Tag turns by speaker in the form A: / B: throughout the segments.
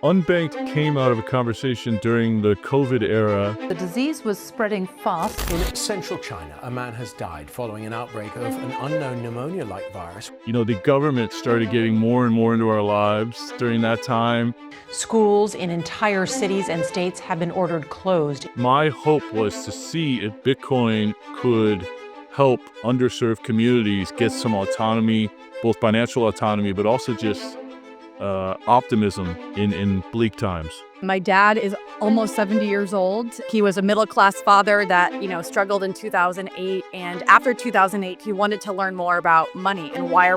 A: Unbanked came out of a conversation during the COVID era.
B: The disease was spreading fast.
C: In central China, a man has died following an outbreak of an unknown pneumonia-like virus.
A: The government started getting more and more into our lives during that time.
D: Schools in entire cities and states have been ordered closed.
A: My hope was to see if Bitcoin could help underserved communities get some autonomy, both financial autonomy, but also just optimism in bleak times.
E: My dad is almost 70 years old. He was a middle-class father that, struggled in 2008. And after 2008, he wanted to learn more about money and why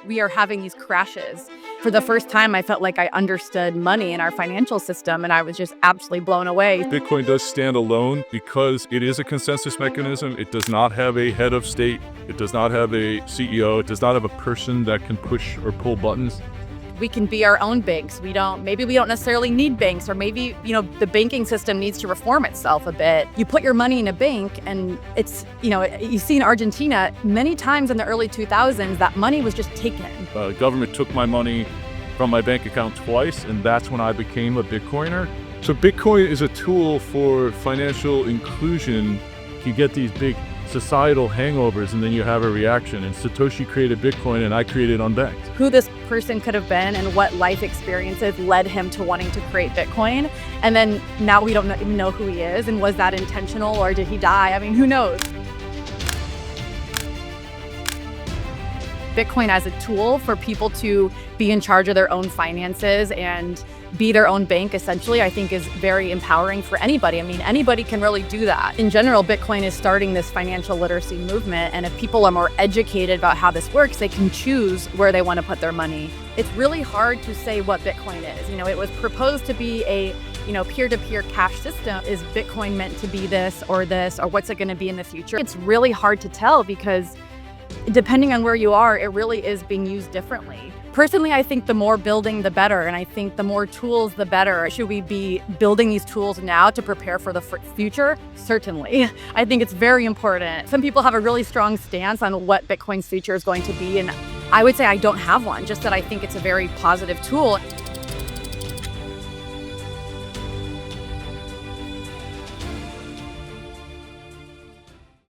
E: we are having these crashes. For the first time, I felt like I understood money in our financial system, and I was just absolutely blown away.
A: Bitcoin does stand alone because it is a consensus mechanism. It does not have a head of state. It does not have a CEO. It does not have a person that can push or pull buttons.
E: We can be our own banks. Maybe we don't necessarily need banks, or maybe, the banking system needs to reform itself a bit. You put your money in a bank and it's, you see in Argentina, many times in the early 2000s, that money was just taken.
A: The government took my money from my bank account twice, and that's when I became a Bitcoiner. So Bitcoin is a tool for financial inclusion. You get these big societal hangovers and then you have a reaction. And Satoshi created Bitcoin and I created Unbanked.
E: Who this person could have been and what life experiences led him to wanting to create Bitcoin. And then now we don't even know who he is. And was that intentional or did he die? I mean, who knows? Bitcoin as a tool for people to be in charge of their own finances and be their own bank, essentially, I think is very empowering for anybody. I mean, anybody can really do that. In general, Bitcoin is starting this financial literacy movement, and if people are more educated about how this works, they can choose where they want to put their money. It's really hard to say what Bitcoin is. It was proposed to be a peer-to-peer cash system. Is Bitcoin meant to be this, or what's it going to be in the future? It's really hard to tell because depending on where you are, it really is being used differently. Personally, I think the more building, the better. And I think the more tools, the better. Should we be building these tools now to prepare for the future? Certainly. I think it's very important. Some people have a really strong stance on what Bitcoin's future is going to be. And I would say I don't have one, just that I think it's a very positive tool.